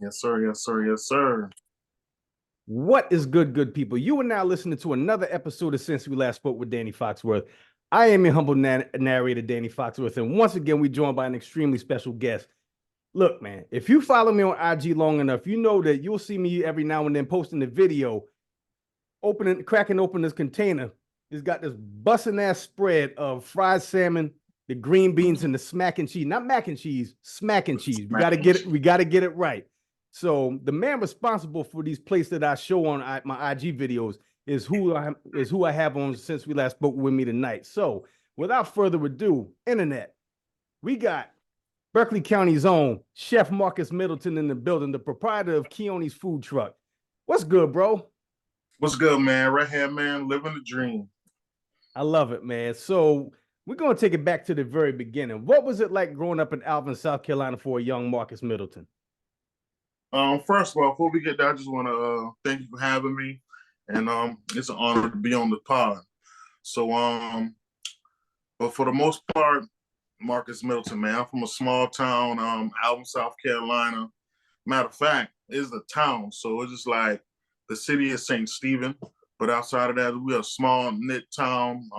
Yes, sir. Yes, sir. Yes, sir. What is good, good people? You are now listening to another episode of Since We Last Spoke with Danny Foxworth. I am your humble narrator, Danny Foxworth, and once again, we're joined by an extremely special guest. Look, man, if you follow me on IG long enough, you know that you'll see me every now and then posting the video, cracking open this container. It's got this busting ass spread of fried salmon, the green beans, and the smack and cheese. Not mac and cheese, smack and cheese. We gotta get it. We gotta get it right. So the man responsible for these plates that I show on my IG videos is who I have on Since We Last Spoke with me tonight. So without further ado, internet, we got Berkeley County's own Chef Marcus Middleton in the building, the proprietor of Keone's Food Truck. What's good, bro? What's good, man? Right here, man. Living the dream. I love it, man. So we're going to take it back to the very beginning. What was it like growing up in Alvin, South Carolina for a young Marcus Middleton? First of all, before we get there, I just want to thank you for having me, and it's an honor to be on the pod. So, but for the most part, Marcus Middleton, man, I'm from a small town, Alvin, South Carolina. Matter of fact, it's a town, so it's just like the city is St. Stephen, but outside of that, we're a small knit town.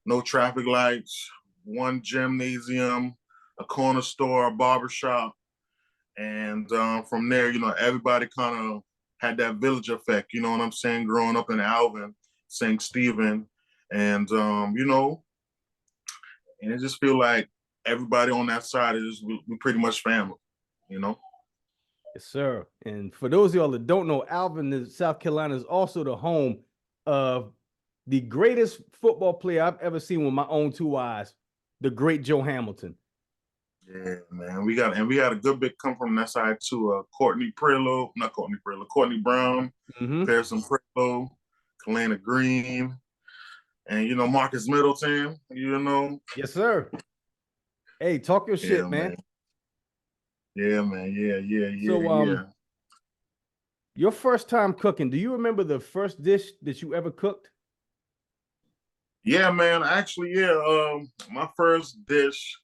No traffic lights, one gymnasium, a corner store, a barbershop. And from there, everybody kind of had that village effect, you know what I'm saying? Growing up in Alvin, St. Stephen, and and it just feel like everybody on that side is we pretty much family, you know? Yes, sir. And for those of y'all that don't know, Alvin, South Carolina, is also the home of the greatest football player I've ever seen with my own two eyes, the great Joe Hamilton. Yeah, man. We got a good bit come from that side too. Courtney Brown, Pearson Prillo, Kalana Green, and Marcus Middleton. Yes, sir. Hey, talk your shit, man. Yeah, man. Yeah. So, your first time cooking, do you remember the first dish that you ever cooked? Yeah, man. Actually, yeah. My first dish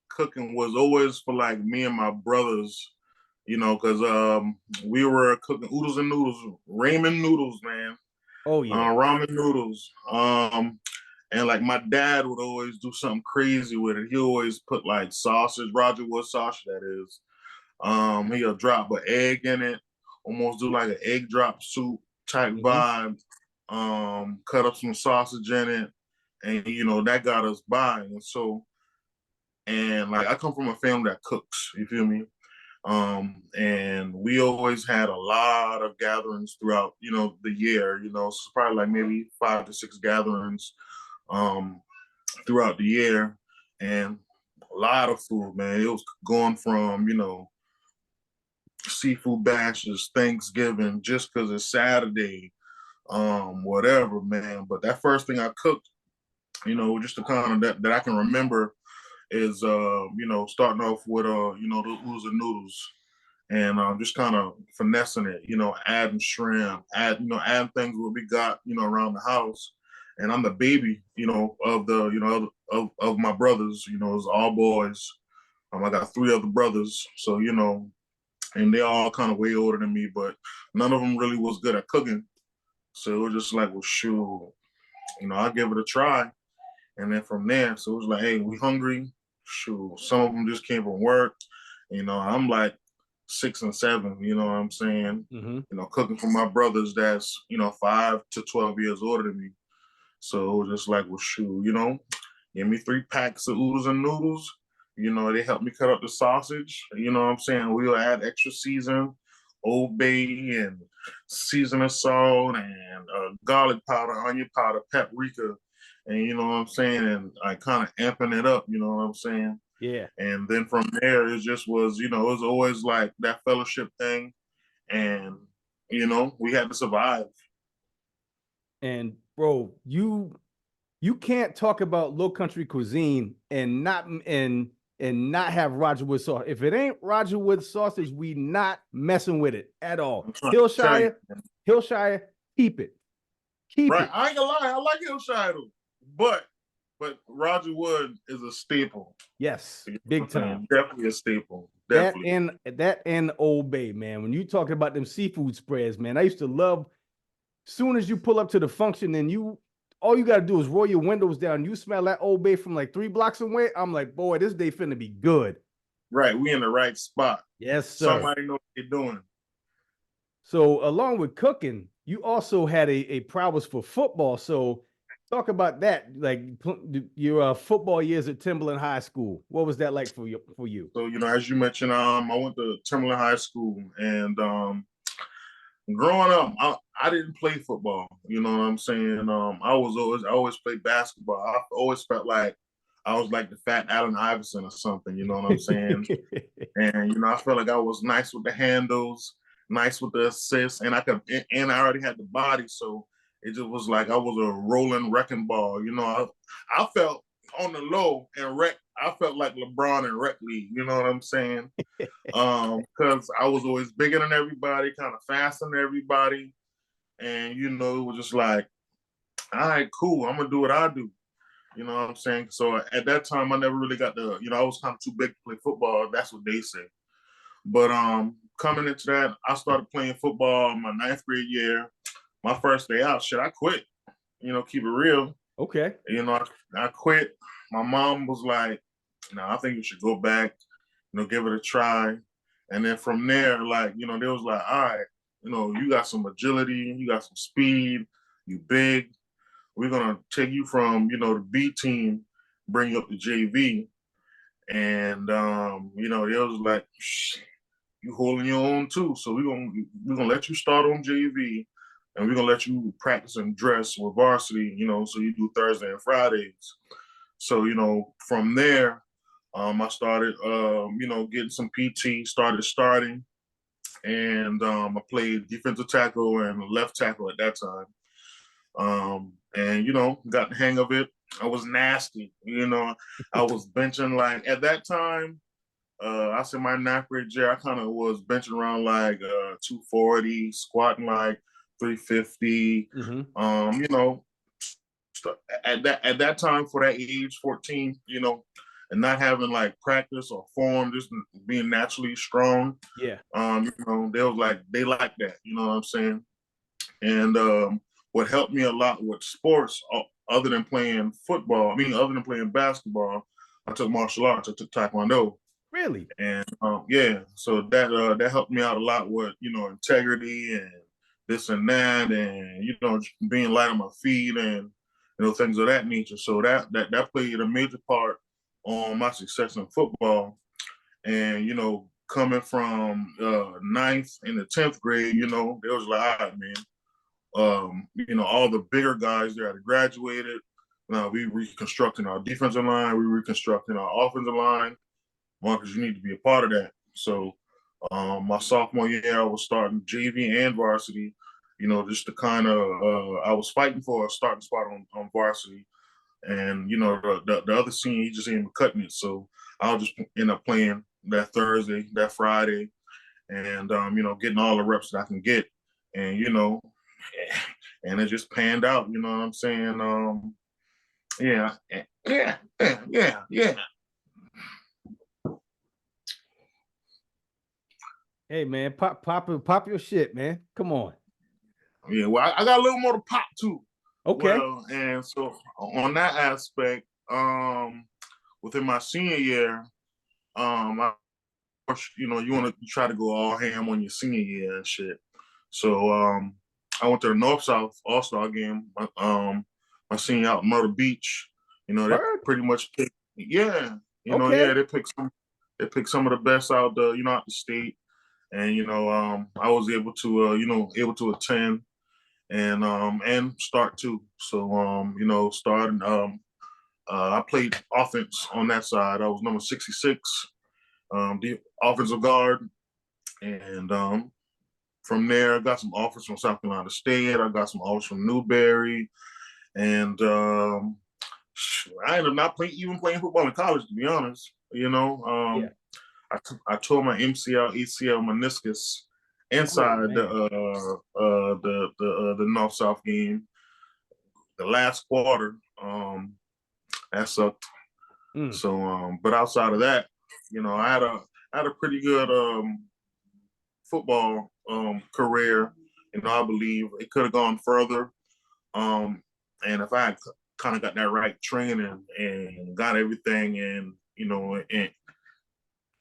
cooking was always for like me and my brothers, because we were cooking oodles and noodles, ramen noodles, man. Oh yeah, ramen noodles. And like my dad would always do something crazy with it. He always put like sausage, Roger Wood sausage, that is. He'll drop an egg in it, almost do like an egg drop soup type vibe. Cut up some sausage in it, and that got us by. And like I come from a family that cooks, you feel me? And we always had a lot of gatherings throughout, the year, so probably like maybe 5 to 6 gatherings throughout the year, and a lot of food, man. It was going from, seafood bashes, Thanksgiving, just because it's Saturday, whatever, man. But that first thing I cooked, just to kind of that I can remember is starting off with the oodles and noodles, and just kind of finessing it, adding shrimp, adding things what we got, around the house. And I'm the baby, of the of my brothers, it's all boys. I got 3 other brothers, so and they all kind of way older than me, but none of them really was good at cooking. So it was just like, well, shoot, I'll give it a try. And then from there, so it was like, hey, we hungry? Shoot, some of them just came from work. I'm like 6 and 7, you know what I'm saying? Cooking for my brothers that's, 5 to 12 years older than me. So it was just like, well, shoot, give me 3 packs of oodles and noodles. They helped me cut up the sausage. You know what I'm saying? We'll add extra season, Old Bay, and seasoning salt, and garlic powder, onion powder, paprika. And you know what I'm saying? And I kind of amping it up, you know what I'm saying? Yeah. And then from there, it just was, it was always like that fellowship thing. And, we had to survive. And bro, you can't talk about low country cuisine and not have Roger Wood sauce. If it ain't Roger Wood sausage, we not messing with it at all. Hillshire, keep it. Keep it. I ain't gonna lie, I like Hillshire though. But but Roger Wood is a staple. Yes, big time. Definitely a staple. Definitely. That and Old Bay, man. When you talking about them seafood spreads, man, I used to love. Soon as you pull up to the function and all you gotta do is roll your windows down. You smell that Old Bay from like 3 blocks away. I'm like, boy, this day finna be good. Right, we in the right spot. Yes, sir. Somebody know what they're doing. So along with cooking, you also had a prowess for football. So talk about that, like your football years at Timberland High School. What was that like for you? So, as you mentioned, I went to Timberland High School, and growing up, I didn't play football. You know what I'm saying? I always played basketball. I always felt like I was like the fat Allen Iverson or something. You know what I'm saying? And I felt like I was nice with the handles, nice with the assists, and I already had the body, so it just was like I was a rolling wrecking ball. I felt on the low and wreck. I felt like LeBron in rec league. You know what I'm saying? Because I was always bigger than everybody, kind of faster than everybody, and it was just like, all right, cool. I'm gonna do what I do. You know what I'm saying? So at that time, I never really got I was kind of too big to play football. That's what they say. But coming into that, I started playing football my 9th grade year. My first day out, I quit. Keep it real. Okay. I quit. My mom was like, "No, I think you should go back. Give it a try." And then from there, they was like, "All right, you got some agility, you got some speed, you big. We're gonna take you from the B team, bring you up to JV." And they was like, "You holding your own too, so we're gonna let you start on JV, and we're gonna let you practice and dress with varsity, so you do Thursday and Fridays." So from there, I started getting some PT, starting, and I played defensive tackle and left tackle at that time. And got the hang of it. I was nasty. I was benching like at that time. I said my 9th grade year, I kind of was benching around like 240, squatting like 350. Mm-hmm. At that time for that age, 14, and not having like practice or form, just being naturally strong. Yeah. They was like they like that. You know what I'm saying? And what helped me a lot with sports, other than playing football, other than playing basketball, I took martial arts. I took Taekwondo. Really? And yeah, so that helped me out a lot with integrity and this and that, and being light on my feet and things of that nature. So that played a major part on my success in football. And coming from 9th and the 10th grade, it was like, all right, man. All the bigger guys there had graduated. We reconstructing our defensive line. We reconstructing our offensive line. Marcus, you need to be a part of that. So my sophomore year, I was starting JV and varsity, just to kind of, I was fighting for a starting spot on varsity. And, the other senior, he just ain't cutting it. So I'll just end up playing that Thursday, that Friday, and, getting all the reps that I can get. And, and it just panned out, you know what I'm saying? Yeah. Hey man, pop your shit, man. Come on. Yeah, well, I got a little more to pop too. Okay. Well, and so on that aspect, within my senior year, you want to try to go all ham on your senior year and shit. So I went to the North-South All-Star game, my senior out in Myrtle Beach. They pretty much picked, yeah, Okay. they picked some of the best out out the state. And I was able to attend and start too. So starting I played offense on that side. I was number 66, the offensive guard, and from there I got some offers from South Carolina State. I got some offers from Newberry, and I ended up not playing football in college, to be honest. Yeah. I tore my MCL, ACL, meniscus inside the North South game, the last quarter. That sucked. Mm. So, but outside of that, I had a pretty good football career. I believe it could have gone further. And if I had kind of got that right training and got everything and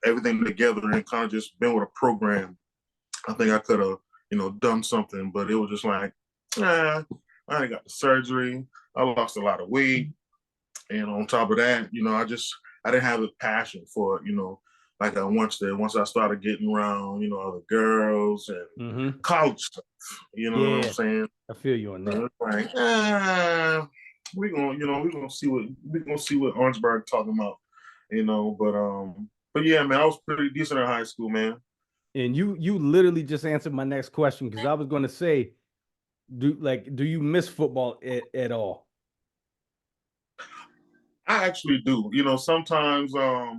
everything together and kind of just been with a program, I think I could have, done something. But it was just like, I ain't got the surgery. I lost a lot of weight. And on top of that, I didn't have the passion for it, like I once did. Once I started getting around, other girls and college stuff, you know what I'm saying? I feel you on that. Like, we're gonna see what Orangeburg talking about, but yeah, man, I was pretty decent in high school, man. And you literally just answered my next question, because I was going to say, do you miss football at all? I actually do. Sometimes I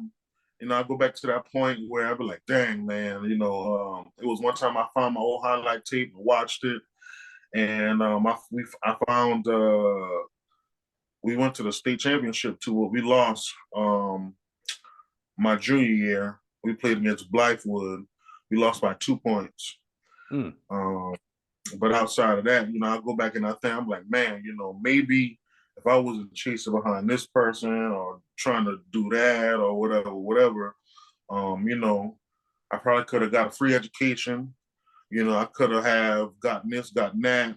go back to that point where I'd be like, dang, man, it was one time I found my old highlight tape and watched it. And I found we went to the state championship tour. We lost my junior year. We played against Blythewood. We lost by 2 points. Mm. But outside of that, I go back and I think, I'm like, man, maybe if I wasn't chasing behind this person or trying to do that or whatever, I probably could have got a free education. I could have gotten this, gotten that.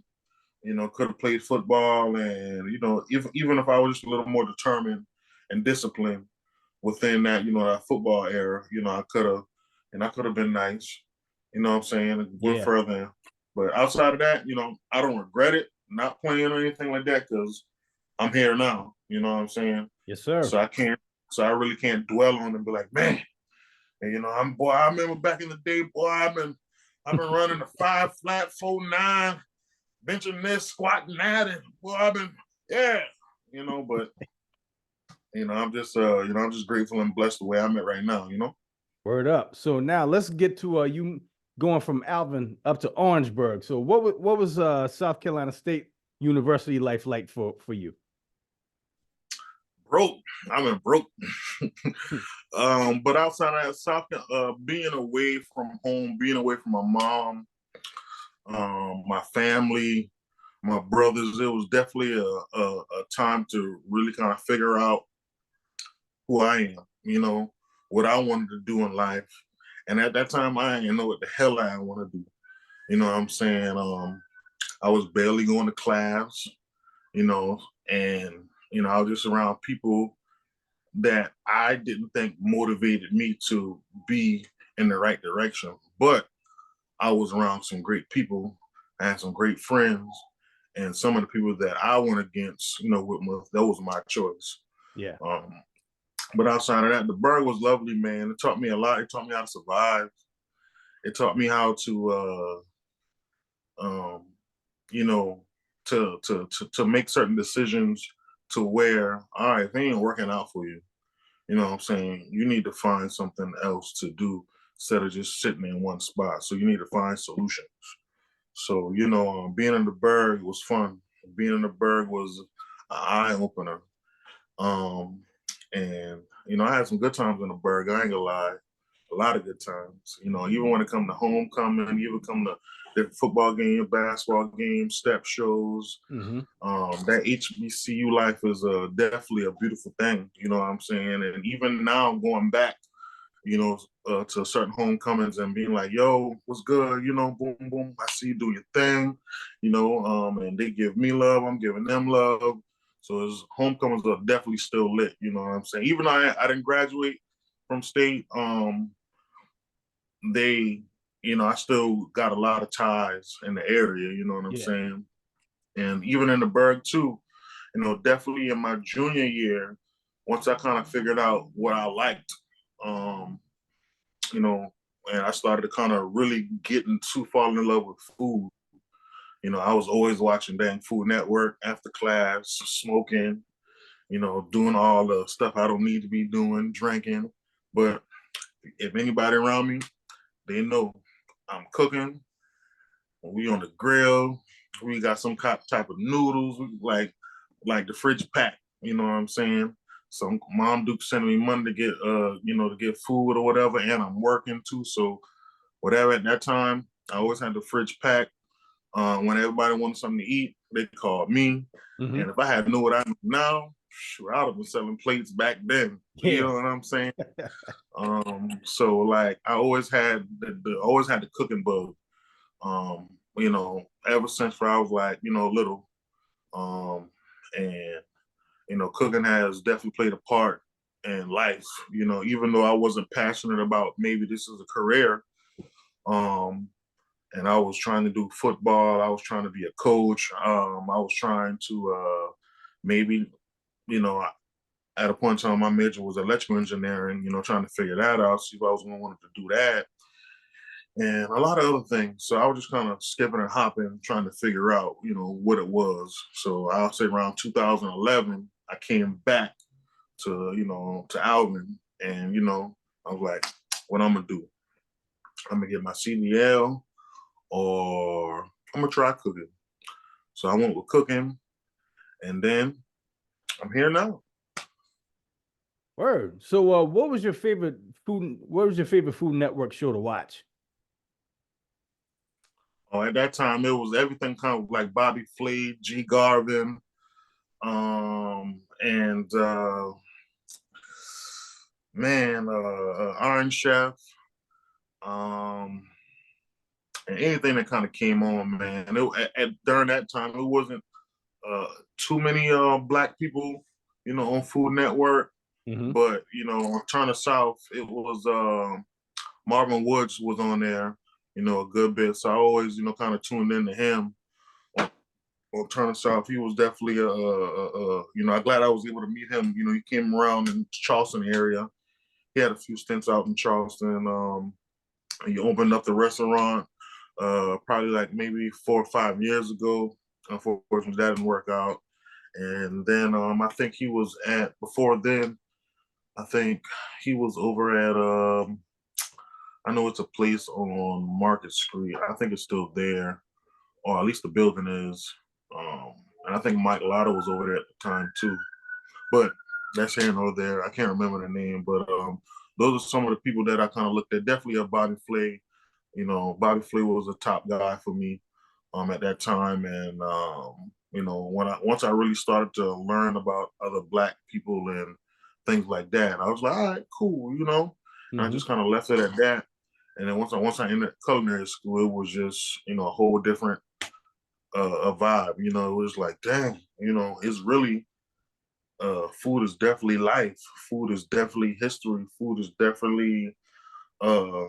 Could have played football, and even if I was just a little more determined and disciplined within that, that football era, I could have been nice. You know what I'm saying? Went further. But outside of that, I don't regret it, not playing or anything like that, because I'm here now. You know what I'm saying? Yes, sir. So I really can't dwell on it and be like, man, and, I remember back in the day, boy, I've been running a 5 flat 4-9, benching this, squatting that, and boy, but I'm just grateful and blessed the way I'm at right now, Word up. So now let's get to you going from Alvin up to Orangeburg. So what was South Carolina State University life like for you? Broke. I've been broke. But outside of that, being away from home, being away from my mom, my family, my brothers, it was definitely a time to really kind of figure out who I am, what I wanted to do in life. And at that time, I didn't know what the hell I want to do. You know what I'm saying? I was barely going to class, and, I was just around people that I didn't think motivated me to be in the right direction. But I was around some great people. I had some great friends. And some of the people that I went against, that was my choice. Yeah. But outside of that, the Burg was lovely, man. It taught me a lot. It taught me how to survive. It taught me how to, to make certain decisions to where, all right, if it ain't working out for you, you know what I'm saying, you need to find something else to do instead of just sitting in one spot. So you need to find solutions. So, being in the Burg was fun. Being in the Burg was an eye opener. And, I had some good times in the Burg. I ain't gonna lie. A lot of good times. Even when it come to homecoming, even come to different football games, basketball games, step shows. That HBCU life is definitely a beautiful thing. You know what I'm saying? And even now, going back, to certain homecomings and being like, yo, what's good? Boom, boom. I see you do your thing, and they give me love. I'm giving them love. So his homecomings are definitely still lit. You know what I'm saying? Even though I didn't graduate from state, I still got a lot of ties in the area. You know what I'm saying? And even in the Burg too, definitely in my junior year, once I kind of figured out what I liked, and I started to kind of really fall in love with food. I was always watching dang Food Network after class, smoking, doing all the stuff I don't need to be doing, drinking. But if anybody around me, they know I'm cooking. We on the grill. We got some type of noodles, like the fridge pack. You know what I'm saying? So mom Duke sending me money to get to get food or whatever, and I'm working too. So whatever at that time, I always had the fridge packed. When everybody wanted something to eat, they called me. Mm-hmm. And if I had knew what I know now, sure, I'd have been selling plates back then. You Yeah. know what I'm saying? So like I always had the cooking bug. Ever since I was like, little. And cooking has definitely played a part in life. Even though I wasn't passionate about maybe this is a career, and I was trying to do football. I was trying to be a coach. I was trying to maybe, at a point in time, my major was electrical engineering. Trying to figure that out, see if I was going to want to do that, and a lot of other things. So I was just kind of skipping and hopping, trying to figure out, what it was. So I'll say around 2011, I came back to Alvin, and I was like, what I'm gonna do? I'm gonna get my CDL, or I'm gonna try cooking. So I went with cooking, and then I'm here now. Word. So, what was your favorite food? What was your favorite Food Network show to watch? At that time, it was everything kind of like Bobby Flay, G. Garvin, and Iron Chef, um, and anything that kind of came on, man. During that time, it wasn't too many black people, on Food Network. Mm-hmm. But on Turner South, it was Marvin Woods was on there, a good bit. So I always, kind of tuned into him on Turner South. He was definitely I'm glad I was able to meet him. He came around in Charleston area. He had a few stints out in Charleston. He opened up the restaurant probably like maybe 4 or 5 years ago. Unfortunately, that didn't work out. And then I think he was before then, I think he was over at I know it's a place on Market Street. I think it's still there, or at least the building is. And I think Mike Lotto was over there at the time too. But that's here nor there. I can't remember the name, but those are some of the people that I kind of looked at. Definitely a Bobby Flay. Bobby Flay was a top guy for me at that time, and once I really started to learn about other Black people and things like that, I was like, all right, cool, And I Mm-hmm. just kind of left it at that. And then once I entered culinary school, it was just a whole different a vibe. It was like, dang, it's really food is definitely life. Food is definitely history. Food is definitely a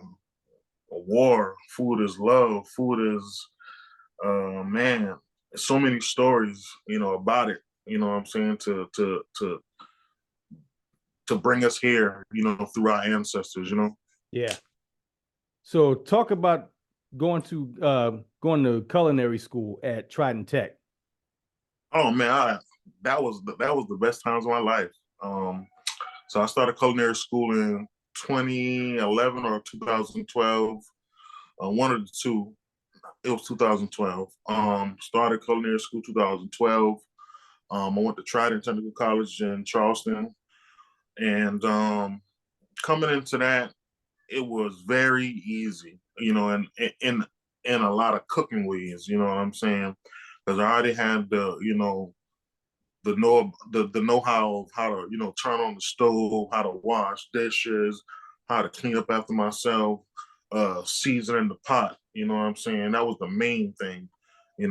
war. Food is love. Food is man, so many stories, about it. You know what I'm saying? To bring us here, through our ancestors. Yeah. So, talk about going to culinary school at Trident Tech. Oh man, that was the best times of my life. Um, so I started culinary school in 2011 or 2012, one of the two. It was 2012. Started culinary school 2012. I went to Trident Technical College in Charleston, and coming into that, it was very easy, and in a lot of cooking ways. You know what I'm saying? Because I already had the know-how of how to turn on the stove, how to wash dishes, how to clean up after myself, seasoning the pot. You know what I'm saying? That was the main thing.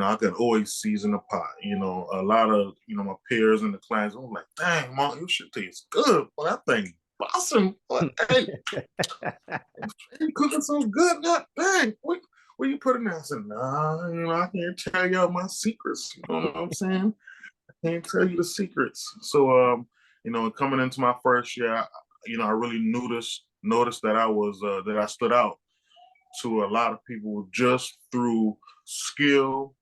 I could always season the pot. A lot of my peers in the class, I was like, dang, mom, your shit tastes good. Boy, that thing busting. Hey, you cooking so good. That dang, what you put in there? I said, nah, I can't tell y'all my secrets. You know what I'm saying? Can't tell you the secrets. So, coming into my first year, I really noticed that that I stood out to a lot of people just through skill,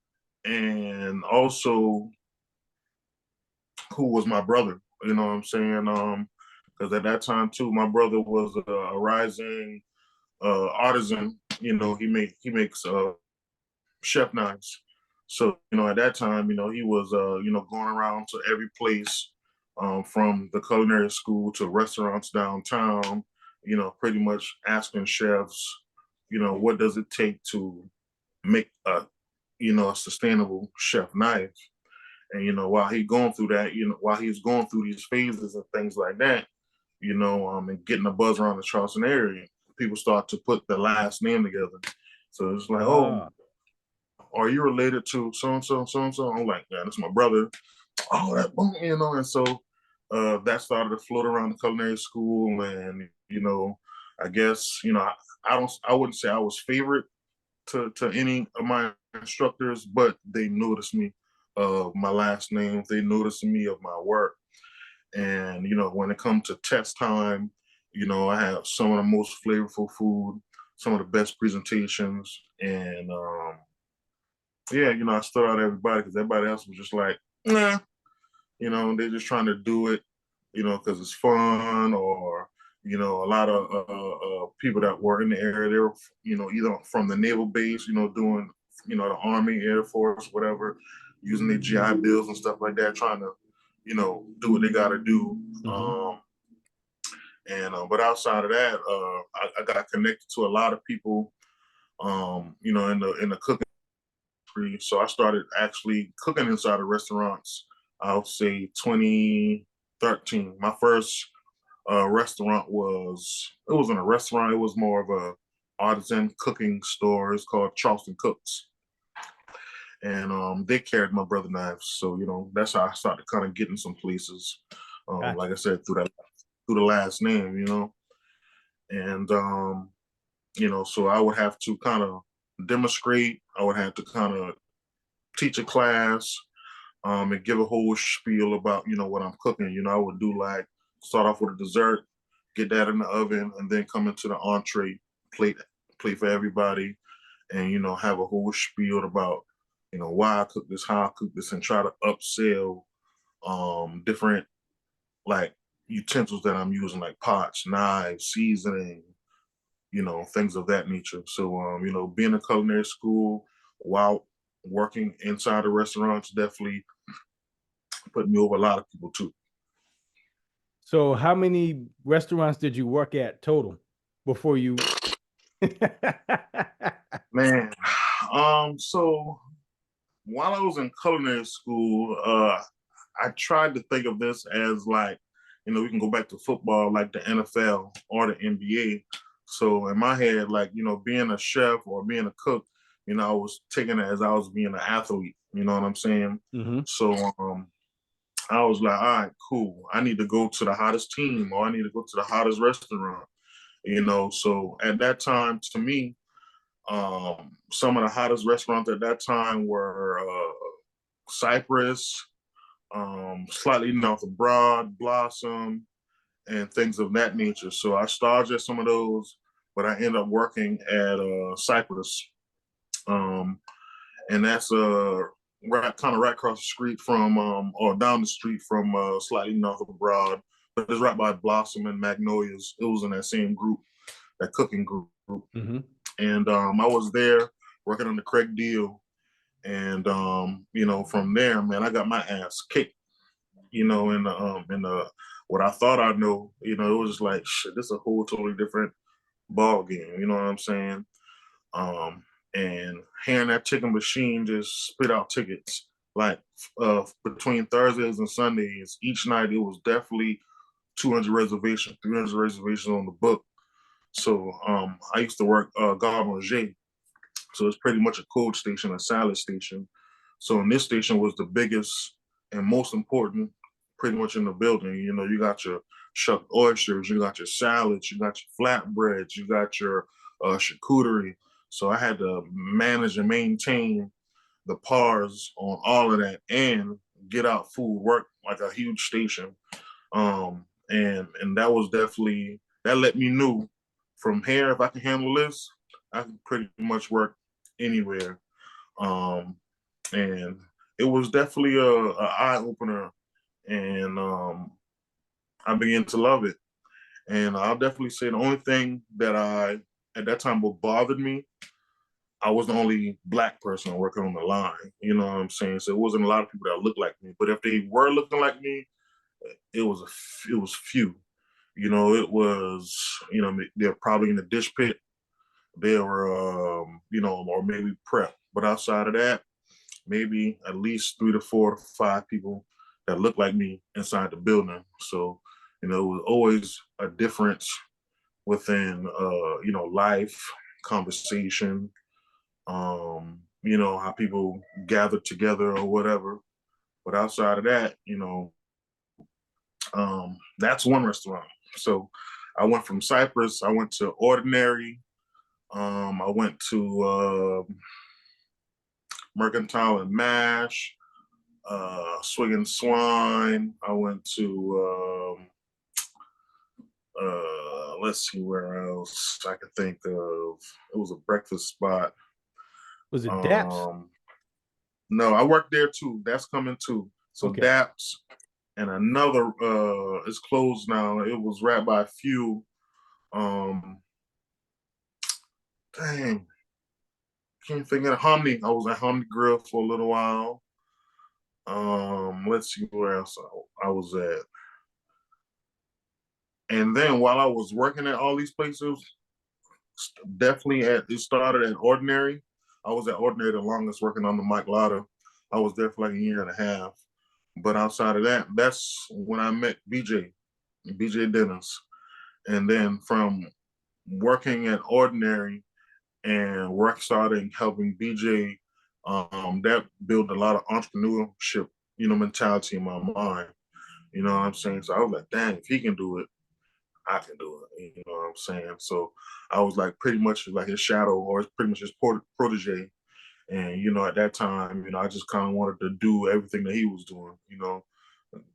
and also who was my brother. You know what I'm saying? Because at that time too, my brother was a rising artisan. He makes chef knives. So, at that time, he was, going around to every place, from the culinary school to restaurants downtown, pretty much asking chefs, what does it take to make a sustainable chef knife. And, while he going through that, while he's going through these phases and things like that, and getting a buzz around the Charleston area, people start to put the last name together. So it's like, oh, are you related to so-and-so, so-and-so? I'm like, yeah, that's my brother. Oh, that, and so that started to float around the culinary school. And, I guess, I wouldn't say I was favorite to any of my instructors, but they noticed me of my last name. They noticed me of my work. And, when it comes to test time, I have some of the most flavorful food, some of the best presentations. And yeah, I stood out everybody because everybody else was just like, nah, they're just trying to do it, because it's fun, or, a lot of people that were in the area, they were, either from the naval base, doing, the Army, Air Force, whatever, using their GI Bills and stuff like that, trying to, do what they got to do. But outside of that, I got connected to a lot of people, in the cooking industry. So I started actually cooking inside of restaurants, I would say 2013. My first restaurant it wasn't a restaurant, it was more of a artisan cooking store. It's called Charleston Cooks. And they carried my brother knives. So, that's how I started kind of getting some places. Gotcha. Like I said, through the last name, And so I would have to kind of demonstrate, I would have to kind of teach a class, and give a whole spiel about, what I'm cooking. I would do start off with a dessert, get that in the oven, and then come into the entree plate for everybody, and, have a whole spiel about, why I cook this, how I cook this, and try to upsell different utensils that I'm using, like pots, knives, seasoning, things of that nature. So, being in culinary school while working inside the restaurants definitely put me over a lot of people too. So how many restaurants did you work at total before you? Man, so while I was in culinary school, I tried to think of this as we can go back to football, like the NFL or the NBA. So in my head, being a chef or being a cook, I was taking it as I was being an athlete. You know what I'm saying? So I was like, all right, cool. I need to go to the hottest team, or I need to go to the hottest restaurant. So at that time, to me, some of the hottest restaurants at that time were Cypress, slightly north of Broad, Blossom, and things of that nature. So I started at some of those, but I ended up working at Cypress. And that's kind of right across the street from, or down the street from slightly north of Broad, but it's right by Blossom and Magnolias. It was in that same group, that cooking group. And I was there working on the Craig deal. And, from there, man, I got my ass kicked, in the what I thought I know, it was just like, shit, this is a whole totally different ball game. You know what I'm saying? And hearing that chicken machine just spit out tickets, between Thursdays and Sundays, each night, it was definitely 200 reservations, 300 reservations on the book. So I used to work garde manger. So it's pretty much a cold station, a salad station. So in this station was the biggest and most important pretty much in the building. You got your shucked oysters, you got your salads, you got your flatbreads, you got your charcuterie. So I had to manage and maintain the pars on all of that and get out food, work like a huge station. And that was definitely, that let me know from here, if I can handle this, I can pretty much work anywhere. And it was definitely a eye opener, and I began to love it. And I'll definitely say the only thing that at that time, what bothered me, I was the only Black person working on the line. You know what I'm saying? So it wasn't a lot of people that looked like me. But if they were looking like me, it was it was few. It was, they're probably in the dish pit. They were, or maybe prep. But outside of that, maybe at least 3 to 4 to 5 people that looked like me inside the building. So, it was always a difference within, life, conversation, how people gathered together or whatever. But outside of that, that's one restaurant. So I went from Cypress, I went to Ordinary, I went to Mercantile and Mash, Swig and Swine. I went to, let's see where else I could think of. It was a breakfast spot. Was it Daps? No, I worked there too. That's coming too. So okay. Daps and another it's closed now. It was right by a few. Dang. Can't think of Hominy. I was at Hominy Grill for a little while. Let's see where else I was at. And then while I was working at all these places, it started at Ordinary. I was at Ordinary the longest, working on the Mike Lotta. I was there for like a year and a half. But outside of that, that's when I met BJ Dennis. And then from working at Ordinary and work starting helping BJ, that built a lot of entrepreneurship, mentality in my mind. You know what I'm saying? So I was like, dang, if he can do it, I can do it. You know what I'm saying? So I was like pretty much like his shadow, or pretty much his protege. And, at that time, I just kind of wanted to do everything that he was doing,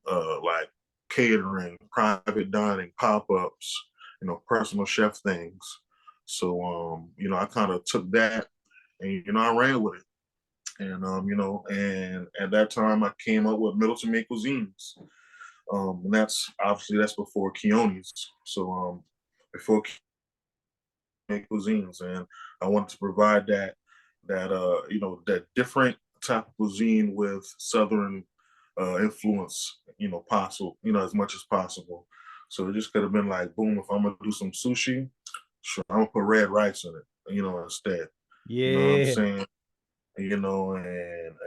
like catering, private dining, pop-ups, personal chef things. So, I kind of took that and, I ran with it. And, and at that time I came up with Middleton Made Cuisines. And that's before Keone's. So, before Made Cuisines, and I wanted to provide that different type of cuisine with Southern influence, possible, as much as possible. So it just could have been like, boom, if I'm gonna do some sushi, sure, I'm gonna put red rice in it, instead. Yeah. You know what I'm saying?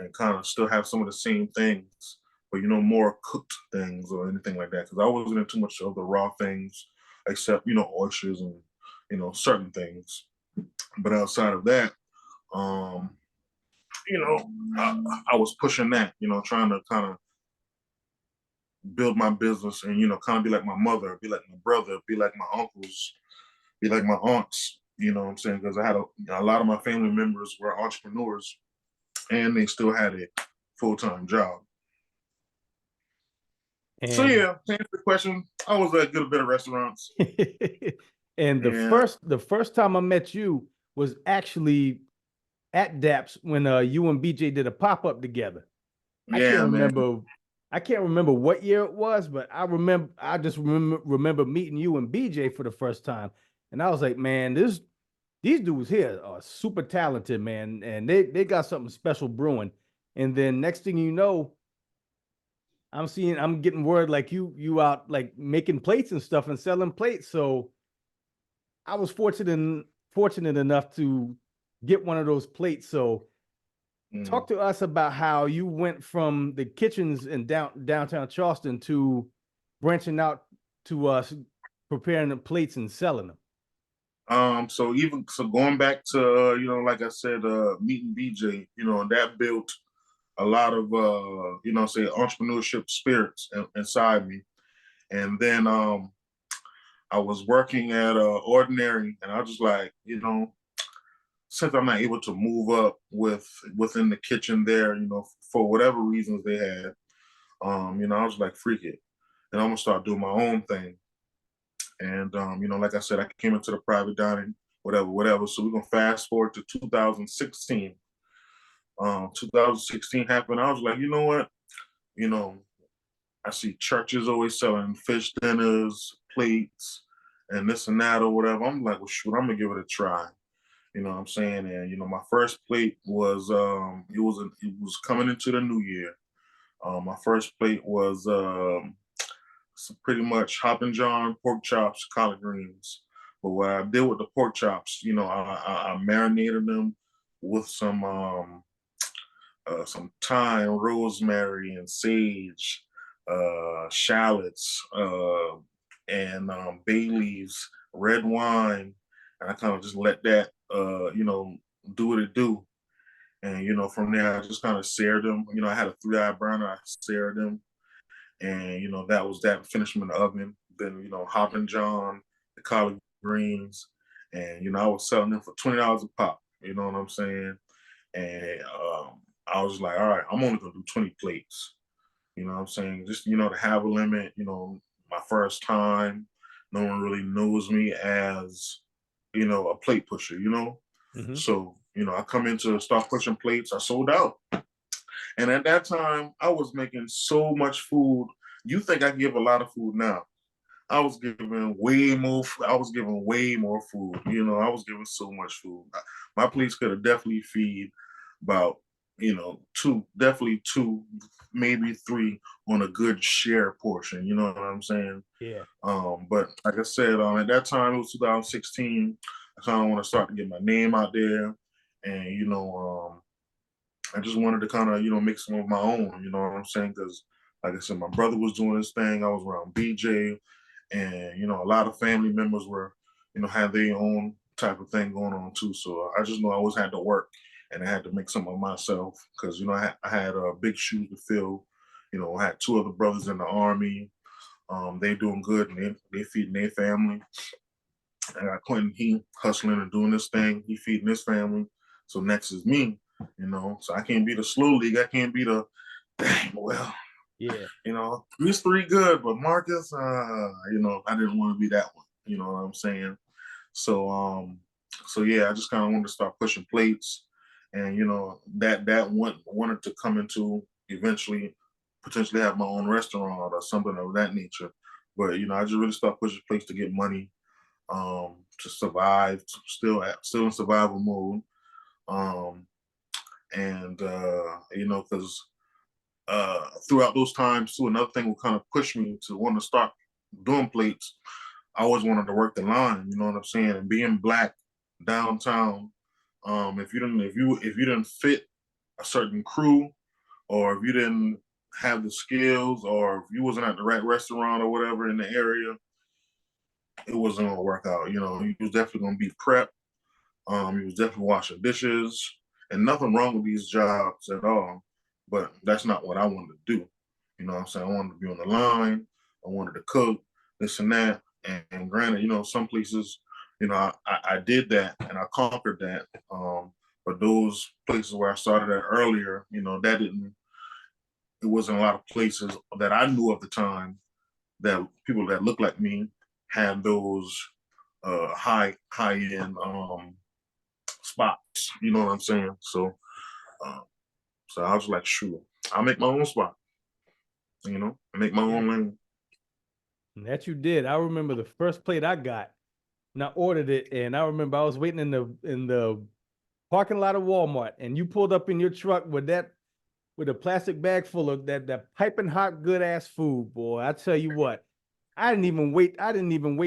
And kind of still have some of the same things, but more cooked things or anything like that. Because I wasn't into too much of the raw things, except oysters and certain things. But outside of that, I was pushing that, trying to kind of build my business and, kind of be like my mother, be like my brother, be like my uncles, be like my aunts, you know what I'm saying? Because I had a lot of my family members were entrepreneurs and they still had a full-time job. And so yeah, to answer the question, I was at good bit of restaurants. And the first time I met you was actually at Daps when you and BJ did a pop-up together. I can't remember what year it was, but I just remember meeting you and BJ for the first time. And I was like, man, these dudes here are super talented, man. And they got something special brewing. And then next thing you know, I'm getting word like you out like making plates and stuff and selling plates. So I was fortunate enough to get one of those plates. So talk to us about how you went from the kitchens in downtown Charleston to branching out to us preparing the plates and selling them. So going back to like I said, meeting BJ, that built a lot of say entrepreneurship spirits inside me. And then I was working at Ordinary, and I was just like, since I'm not able to move up within the kitchen there, for whatever reasons they had, I was like, freak it, and I'm gonna start doing my own thing. And like I said, I came into the private dining, whatever. So we're gonna fast forward to 2016. 2016 happened. I was like, you know what? I see churches always selling fish dinners, plates, and this and that or whatever. I'm like, well, shoot, I'm gonna give it a try. You know what I'm saying? And my first plate was it was coming into the new year. My first plate was pretty much Hoppin' John, pork chops, collard greens. But what I did with the pork chops, I marinated them with some thyme, rosemary, and sage, shallots, and bay leaves, red wine, and I kind of just let that, do what it do. And from there, I just kind of seared them. I had a 3-eye burner. I seared them, and that was that. Finished them in the oven. Then Hoppin' John, the collard greens, and I was selling them for $20 a pop. You know what I'm saying? And I was like, all right, I'm only gonna do 20 plates. You know what I'm saying? Just to have a limit. My first time, no one really knows me as a plate pusher. Mm-hmm. So I come in to start pushing plates. I sold out. And at that time, I was making so much food. You think I give a lot of food now? I was giving way more. I was giving way more food. I was giving so much food. My place could have definitely feed about two, definitely two, maybe three on a good share portion. You know what I'm saying? Yeah. But like I said, at that time it was 2016. I kind of want to start to get my name out there, and I just wanted to kind of, make some of my own, you know what I'm saying? Because, like I said, my brother was doing his thing. I was around BJ, and, a lot of family members were, had their own type of thing going on too. So I just know I always had to work, and I had to make some of myself because, I had big shoes to fill. I had 2 other brothers in the Army. They doing good, and they feeding their family. I got Quentin, he hustling and doing this thing. He feeding his family. So next is me. So I can't be the slow league. I can't be the dang, well, Yeah. these 3 good, but Marcus, I didn't want to be that one. You know what I'm saying? So yeah, I just kind of wanted to start pushing plates, and that wanted to come into eventually potentially have my own restaurant or something of that nature. But I just really start pushing plates to get money, to survive, still in survival mode. And because throughout those times too, another thing will kind of push me to want to start doing plates. I always wanted to work the line, you know what I'm saying? And being Black downtown, if you didn't fit a certain crew, or if you didn't have the skills, or if you wasn't at the right restaurant or whatever in the area, it wasn't gonna work out. You was definitely gonna be prep. He was definitely washing dishes, and nothing wrong with these jobs at all. But that's not what I wanted to do. You know what I'm saying? I wanted to be on the line. I wanted to cook, this and that. And granted, some places, I did that and I conquered that. But those places where I started at earlier, it wasn't a lot of places that I knew of the time that people that looked like me had those high end spots. You know what I'm saying? Uh, so I was like, shoot, I'll make my own spot. Make my own lane. And that you did. I remember the first plate I got, and I ordered it, and I remember I was waiting in the parking lot of Walmart, and you pulled up in your truck with a plastic bag full of that piping hot good ass food, boy. I tell you what, I didn't even wait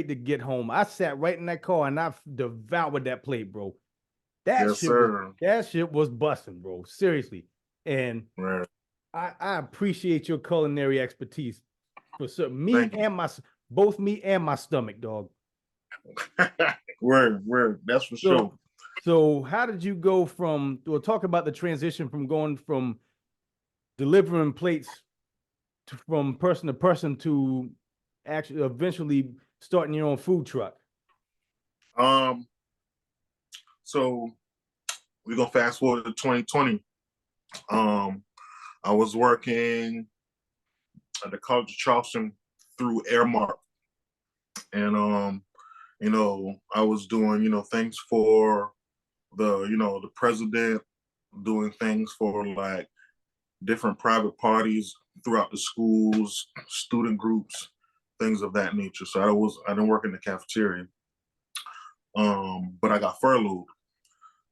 to get home. I sat right in that car and I devoured that plate, bro. Yes, sir. That shit was busting, bro. Seriously. And right. I appreciate your culinary expertise for both me and my stomach, dog. Word. That's for sure. So how did you go talk about the transition from going from delivering plates from person to person to actually eventually starting your own food truck? So we're gonna fast forward to 2020. I was working at the College of Charleston through Airmark, and I was doing things for the president, doing things for like different private parties throughout the schools, student groups, things of that nature. So I didn't work in the cafeteria, but I got furloughed.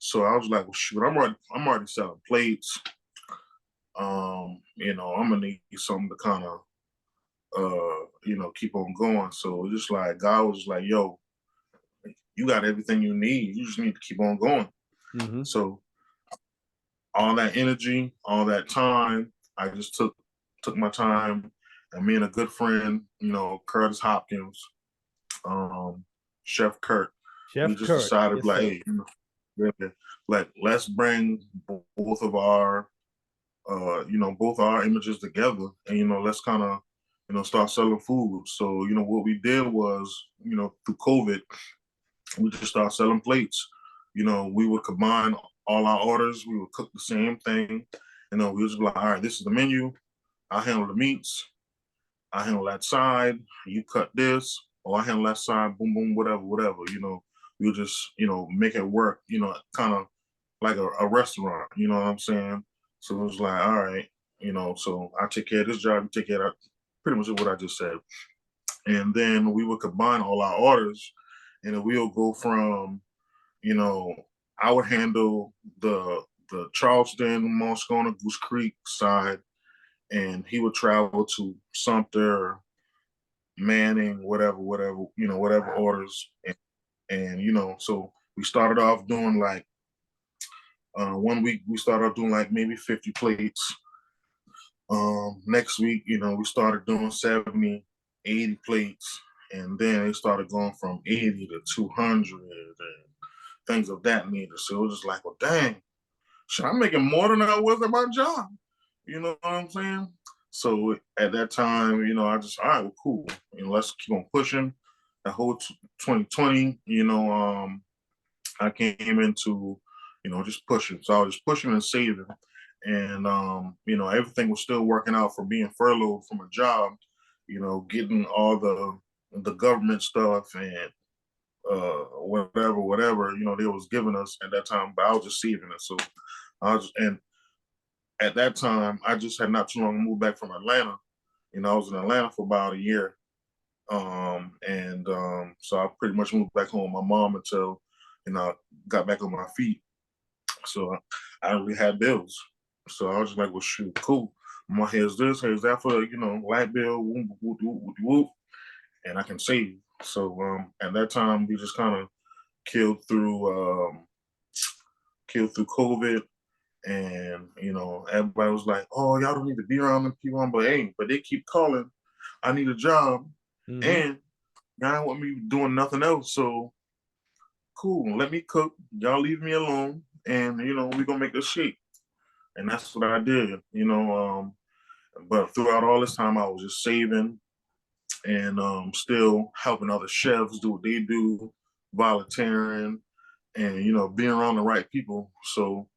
So I was like, well, shoot, I'm already selling plates. I'm gonna need something to kind of keep on going. So it's just like God was just like, yo, you got everything you need. You just need to keep on going. Mm-hmm. So all that energy, all that time, I just took my time, and me and a good friend, Curtis Hopkins, Chef Kurt, we Chef just Kurt. decided Yes, like, sir. hey, like let's bring both of our both our images together, and let's kind of start selling food. So what we did was, through COVID, we just started selling plates. We would combine all our orders. We would cook the same thing. We was like, all right, this is the menu. I handle the meats. I handle that side. You cut this, or I handle that side. Boom, boom, whatever, whatever. We'll just make it work. Kind of like a restaurant. You know what I'm saying? So it was like, all right, so I take care of this job. You take care of pretty much what I just said. And then we would combine all our orders, and then we'll go from, I would handle the Charleston, Moscona, Goose Creek side, and he would travel to Sumter, Manning, whatever orders. And so we started off doing like, 1 week we started off doing like maybe 50 plates. Next week, we started doing 70, 80 plates. And then it started going from 80 to 200 and things of that nature. So it was just like, well, dang, shit, I'm making more than I was at my job. You know what I'm saying? So at that time, I just, all right, well, cool. Let's keep on pushing. The whole 2020, I came into, just pushing. So I was just pushing and saving. And, everything was still working out for being furloughed from a job, getting all the government stuff and whatever, they was giving us at that time, but I was just saving it. So and at that time, I just had not too long moved back from Atlanta. I was in Atlanta for about a year. So I pretty much moved back home with my mom until, I got back on my feet. So I really had bills. So I was just like, well, shoot, cool. Here's this, here's that for, light bill, whoop, whoop, whoop, whoop, whoop, and I can save. So at that time, we just kind of killed through COVID, and everybody was like, "Oh, y'all don't need to be around them people," but hey, but they keep calling. I need a job, and y'all want me doing nothing else. So cool, let me cook. Y'all leave me alone, and we gonna make this shake. And that's what I did. But throughout all this time, I was just saving and still helping other chefs do what they do, volunteering, and being around the right people. So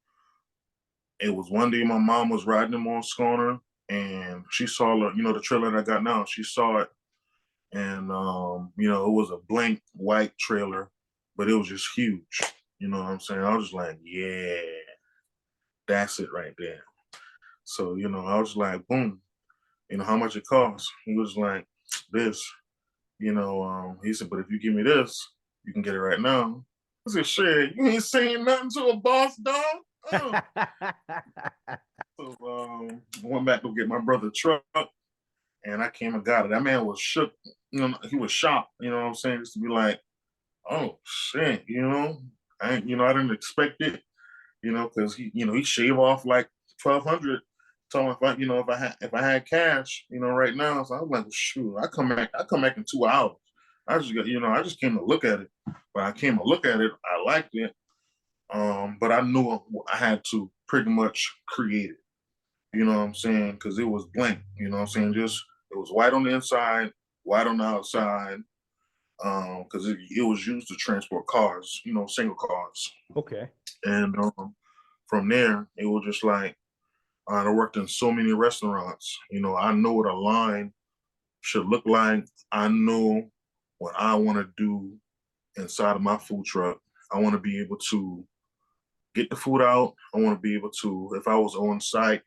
it was one day my mom was riding them on Schoner, and she saw the trailer that I got now. She saw it, and it was a blank white trailer, but it was just huge. You know what I'm saying? I was just like, yeah, that's it right there. So I was like, boom. How much it costs? He was like, this. He said, but if you give me this, you can get it right now. I said, shit, you ain't saying nothing to a boss, dog. Oh. So went back to get my brother's truck, and I came and got it. That man was shook. He was shocked. You know what I'm saying? Just to be like, oh shit, I didn't expect it. Because he shaved off like 1,200. So if I had cash, right now, so I was like, shoot, I come back in 2 hours. I just got, I just came to look at it. But I came to look at it, I liked it. But I knew I had to pretty much create it. You know what I'm saying? Because it was blank. You know what I'm saying? Just it was white on the inside, white on the outside. Because it was used to transport cars, single cars. Okay. And from there, it was just like I worked in so many restaurants. I know what a line should look like. I know what I want to do inside of my food truck. I want to be able to get the food out. I want to be able to, if I was on site,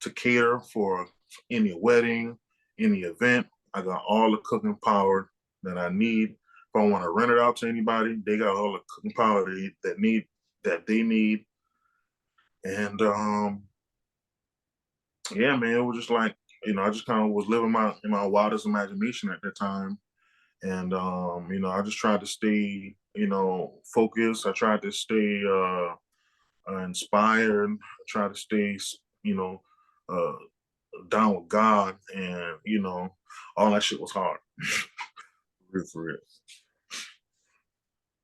to cater for any wedding, any event. I got all the cooking power that I need. If I want to rent it out to anybody, they got all the cooking power that they need. And yeah, man, it was just like I just kind of was living in my wildest imagination at that time. And, I just tried to stay, focused. I tried to stay inspired. I tried to stay, uh, down with God. And, all that shit was hard. For real.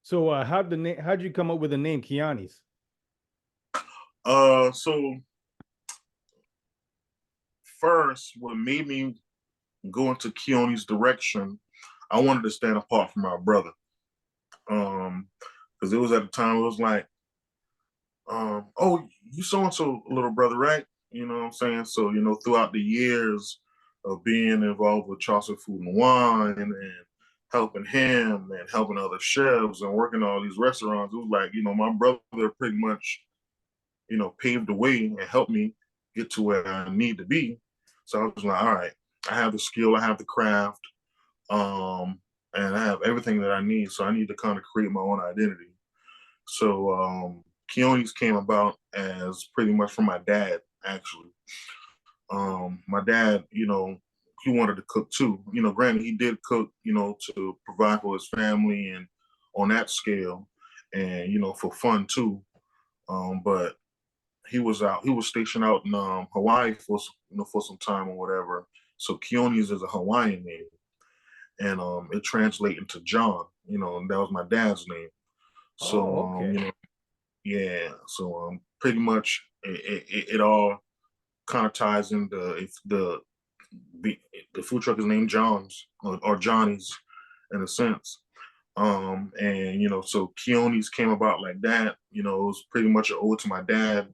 So how'd you come up with the name Kiani's? So first, what made me go into Keone's direction, I wanted to stand apart from my brother. Because it was at the time, it was like, oh, you so-and-so little brother, right? You know what I'm saying? So, throughout the years of being involved with Charleston Food and Wine and helping him and helping other chefs and working all these restaurants, it was like, my brother pretty much, paved the way and helped me get to where I need to be. So I was like, all right, I have the skill, I have the craft, and I have everything that I need. So I need to kind of create my own identity. So Keone's came about as pretty much from my dad, actually. My dad, he wanted to cook too. Granted, he did cook, to provide for his family and on that scale, and for fun too. But he was stationed out in Hawaii for some time or whatever. So Keone's is a Hawaiian name, and it translates into John. And that was my dad's name. So Oh, okay. yeah. So pretty much it all kind of ties into if the food truck is named John's or Johnny's in a sense. And so Keone's came about like that. It was pretty much an ode to my dad.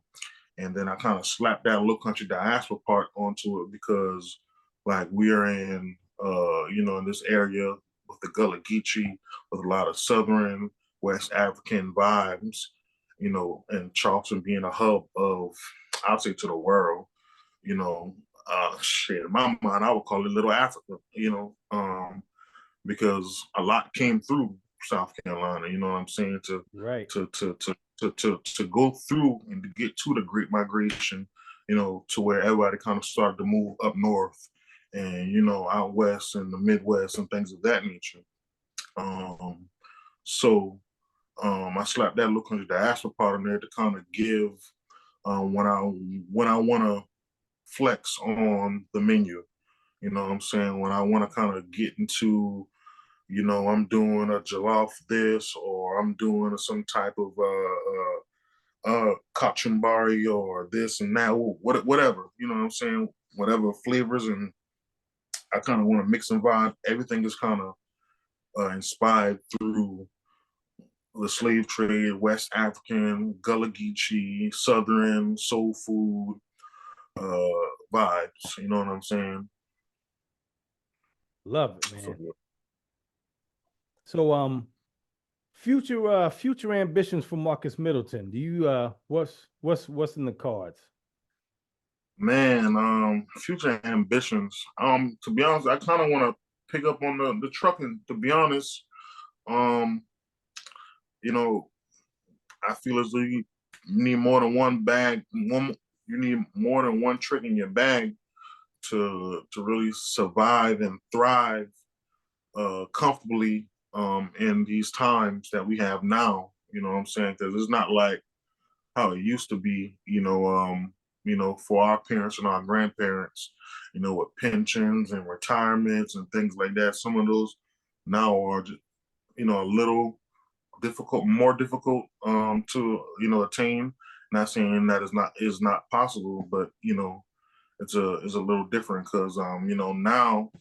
And then I kind of slapped that low country diaspora part onto it because like we're in in this area with the Gullah Geechee with a lot of Southern West African vibes, and Charleston being a hub of, I'll say, to the world, shit, in my mind, I would call it Little Africa, because a lot came through South Carolina, you know what I'm saying, Right. to go through and to get to the Great Migration, to where everybody kind of started to move up north and, out west and the Midwest and things of that nature. So I slapped that look under the diaspora part in there to kind of give when I want to flex on the menu. You know what I'm saying? When I want to kind of get into, I'm doing a jollof this or I'm doing some type of kachumbari or this and that, whatever. You know what I'm saying? Whatever flavors, and I kind of want to mix and vibe. Everything is kind of inspired through the slave trade, West African, Gullah Geechee, Southern soul food vibes. You know what I'm saying? Love it, So, man. So future ambitions for Marcus Middleton. Do you what's in the cards? man, future ambitions. To be honest, I kind of want to pick up on the trucking. To be honest, um, you know, I feel as though you need more than one bag. You need more than one trick in your bag to really survive and thrive comfortably in these times that we have now. You know what I'm saying? Because it's not like how it used to be. For our parents and our grandparents. With pensions and retirements and things like that. Some of those now are just, a little difficult, more difficult to attain. Not saying that is not possible, but it's a little different because now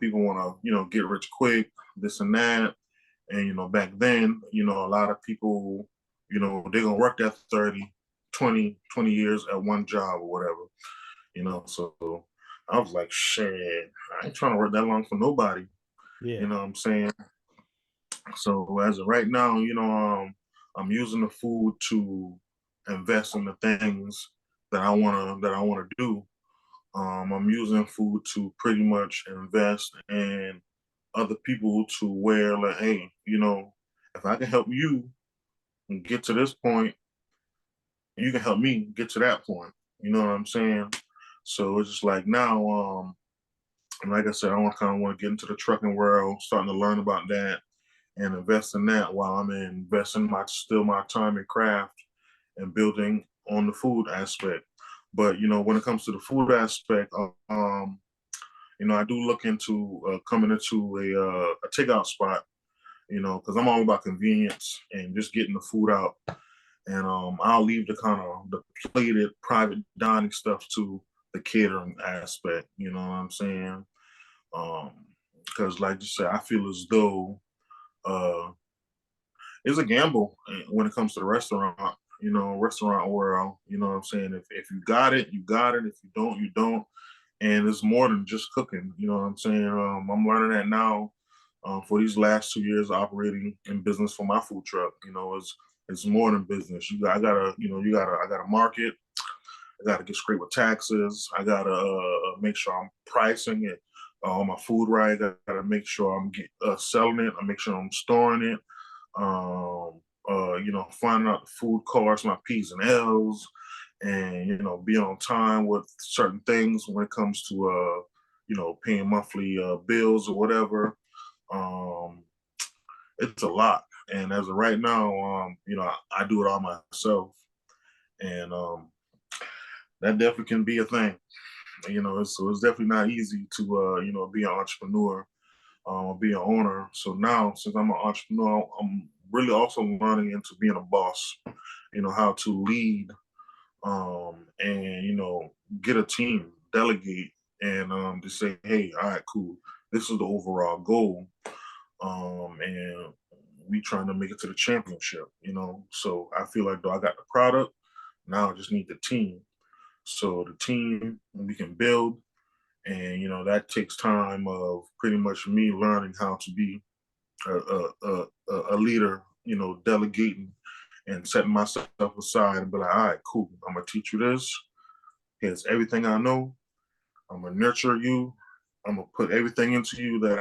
people want to get rich quick, this and that, and back then a lot of people they're gonna work that 30, 20 years at one job or whatever. So I was like, shit, I ain't trying to work that long for nobody. Yeah. You know what I'm saying? So as of right now, I'm using the food to invest in the things that I wanna do. I'm using food to pretty much invest in other people to where like, hey, if I can help you get to this point, you can help me get to that point. You know what I'm saying? So it's just like now, and like I said, I kind of want to get into the trucking world, starting to learn about that and invest in that while I'm investing my time and craft and building on the food aspect. But when it comes to the food aspect, I do look into coming into a takeout spot. Because I'm all about convenience and just getting the food out. And I'll leave the kind of the plated private dining stuff to the catering aspect. You know what I'm saying? Because like you said, I feel as though uh, it's a gamble when it comes to the restaurant world. You know what I'm saying? If you got it, you got it. If you don't, you don't. And it's more than just cooking. You know what I'm saying? I'm learning that now. For these last 2 years operating in business for my food truck, it's more than business. I gotta market. I gotta get straight with taxes. I gotta make sure I'm pricing it on my food right. I gotta make sure I'm selling it. I make sure I'm storing it. Finding out the food costs, my P's and L's, and being on time with certain things when it comes to paying monthly bills or whatever. Um, it's a lot, and as of right now, I do it all myself, and that definitely can be a thing. So it's definitely not easy to be an entrepreneur, be an owner. So now, since I'm an entrepreneur, I'm really also learning into being a boss. How to lead, and get a team, delegate, and to say, hey, all right, cool. This is the overall goal, and we trying to make it to the championship. So I feel like though I got the product, now I just need the team. So the team we can build, and that takes time of pretty much me learning how to be a leader. Delegating and setting myself aside and be like, all right, cool. I'm gonna teach you this. Here's everything I know. I'm gonna nurture you. I'm gonna put everything into you that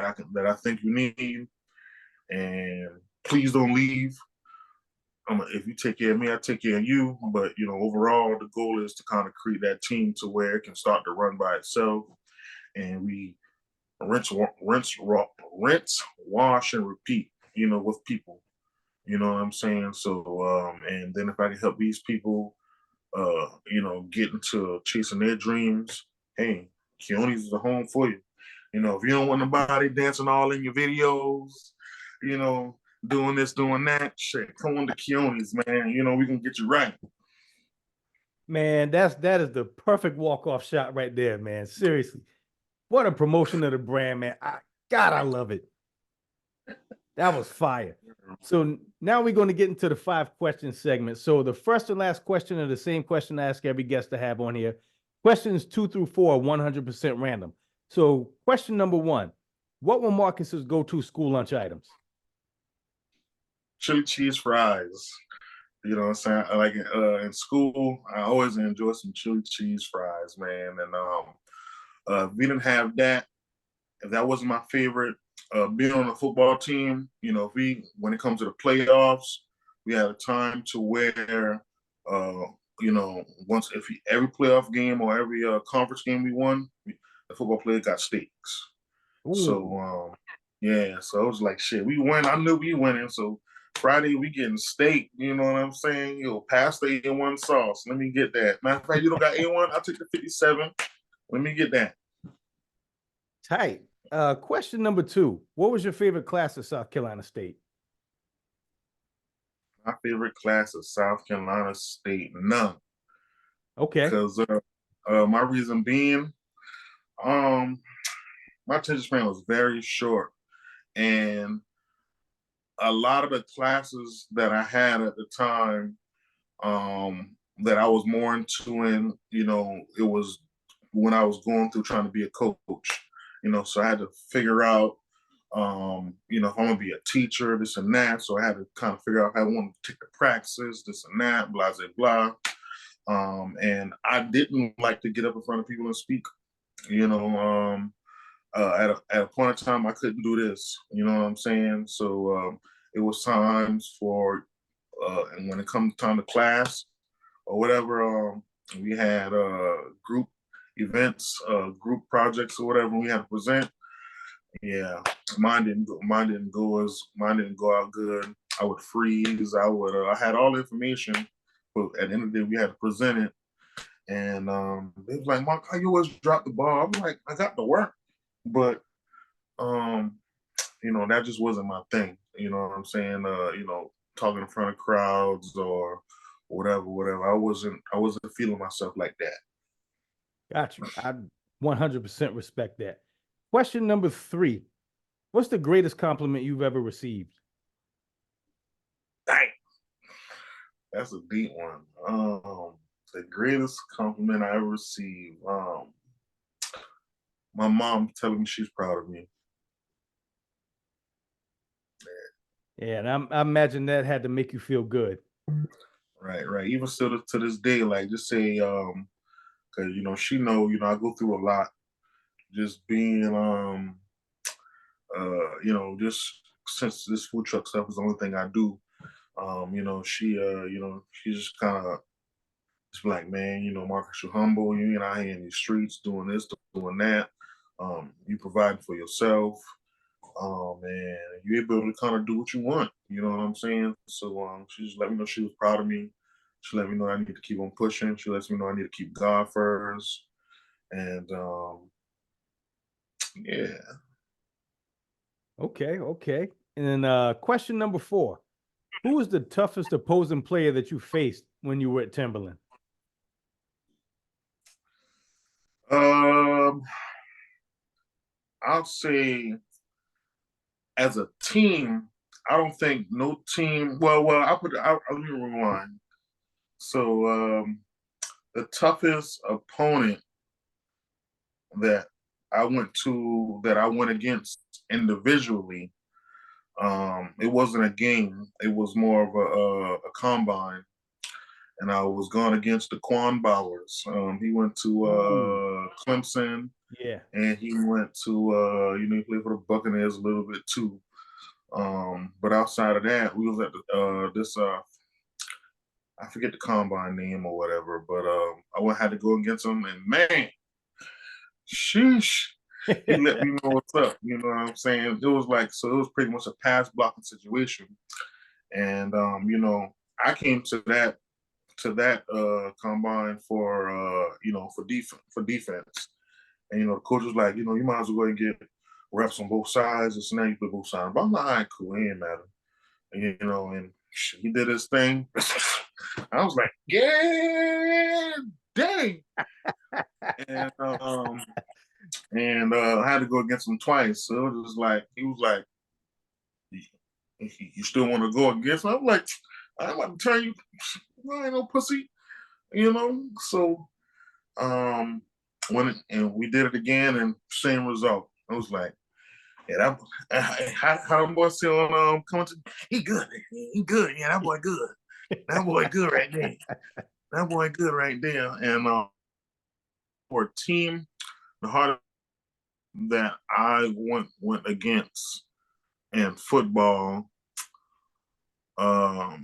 I think you need. And please don't leave. If you take care of me, I take care of you. But overall, the goal is to kind of create that team to where it can start to run by itself, and we rinse, wash, and repeat. With people. You know what I'm saying? So, and then if I can help these people, get into chasing their dreams, hey, Keone's is a home for you. If you don't want nobody dancing all in your videos, you know, doing this, doing that, shit, come on to Keone's, man. We can get you right. Man, that is the perfect walk-off shot right there, man. Seriously. What a promotion of the brand, man. I love it. That was fire. So now we're going to get into the 5-question segment. So the first and last question are the same question I ask every guest to have on here. Questions 2 through 4 are 100% random. So question number 1, what were Marcus's go-to school lunch items? Chili cheese fries. You know what I'm saying? Like in school, I always enjoy some chili cheese fries, man. And if we didn't have that, if that wasn't my favorite, being on a football team, when it comes to the playoffs, we had a time to where, every playoff game or every conference game we won, the football player got steaks. Ooh. So, yeah, so it was like, shit, we win. I knew we winning. So Friday we getting steak, you know what I'm saying? Pasta A1 sauce. Let me get that. Matter of fact, you don't got A1? I'll take the 57. Let me get that. Tight. Question number 2. What was your favorite class at South Carolina State? My favorite class at South Carolina State, none. Okay. Because my reason being, my attention span was very short. And a lot of the classes that I had at the time that I was more into, it was when I was going through trying to be a coach. So I had to figure out, if I'm gonna be a teacher, this and that. So I had to kind of figure out how I wanted to take the practices, this and that, blah, blah, blah. And I didn't like to get up in front of people and speak. At a point in time, I couldn't do this. You know what I'm saying? So it was times for, and when it comes time to class or whatever, we had group events, group projects or whatever we had to present. Yeah, mine didn't go out good. I would freeze. I had all the information, but at the end of the day, we had to present it. And they was like, Mark, how you always drop the ball? I'm like, I got the work, but that just wasn't my thing. You know what I'm saying? Talking in front of crowds or whatever. I wasn't feeling myself like that. Got you. I 100% respect that. Question number 3. What's the greatest compliment you've ever received? Dang, that's a deep one. The greatest compliment I ever received. My mom telling me she's proud of me. Yeah, and I imagine that had to make you feel good. Right. Even still to this day, like just say, because she know, I go through a lot. Just being, just since this food truck stuff is the only thing I do. She just kind of just like, man, Marcus, you're humble. You ain't out here in these streets doing this, doing that. You provide for yourself. And you're able to kind of do what you want. You know what I'm saying? So she just let me know she was proud of me. She let me know I need to keep on pushing. She lets me know I need to keep God first. And yeah. Okay. And then question number 4. Who was the toughest opposing player that you faced when you were at Timberland? I'll say as a team, I don't think no team. Well, let me rewind. So the toughest opponent that I went against individually, it wasn't a game. It was more of a combine, and I was going against Daquan Bowers. He went to Clemson. Yeah. And he went to he played for the Buccaneers a little bit too. But outside of that, we was at this I forget the combine name or whatever, but I had to go against him, and man, sheesh, he let me know what's up. You know what I'm saying? It was pretty much a pass blocking situation, and I came to that combine for defense. And the coach was like, you might as well go and get reps on both sides. It's now you play both sides. But I'm like, all right, cool, it ain't matter. And he did his thing. I was like, yeah, dang. And I had to go against him twice. So it was like, he was like, you still want to go against him? I'm like, I'm about to turn you. I ain't no pussy, So and we did it again, and same result. I was like, yeah, how them boys still coming to? He good, yeah, that boy good, right there, that boy good right there. And for a team, the hardest that I went against in football, I'll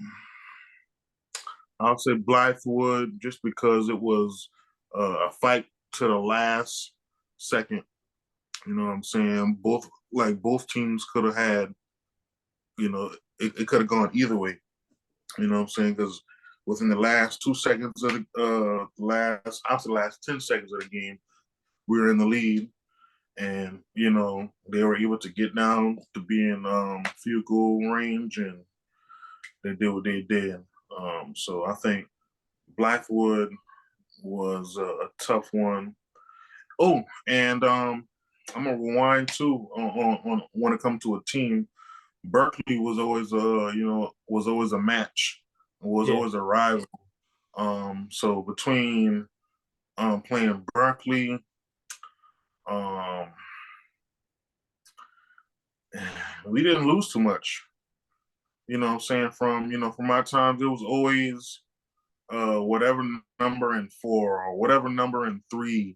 say Blythewood, just because it was a fight to the last second. You know what I'm saying? Both teams could have had, it could have gone either way. You know what I'm saying? Because within the last 2 seconds of after the last 10 seconds of the game, we were in the lead, and they were able to get down to be in field goal range, and they did what they did. So I think Blackwood was a tough one. Oh, and I'm gonna rewind too on when it comes to a team. Berkeley was always a match, was always a rival. So between playing Berkeley, we didn't lose too much. You know what I'm saying? From my times, it was always whatever number in 4 or whatever number in 3.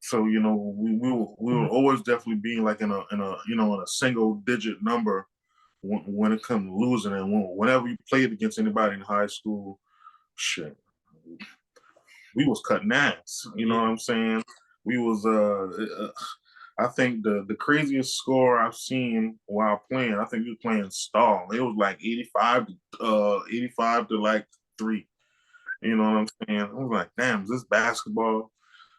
So we were always definitely being like in a single digit number when it comes to losing, and whenever you played against anybody in high school, shit, we was cutting ass. You know what I'm saying? We was I think the craziest score I've seen while playing, I think we were playing stall. It was like 85 to like 3. You know what I'm saying? I was like, damn, is this basketball?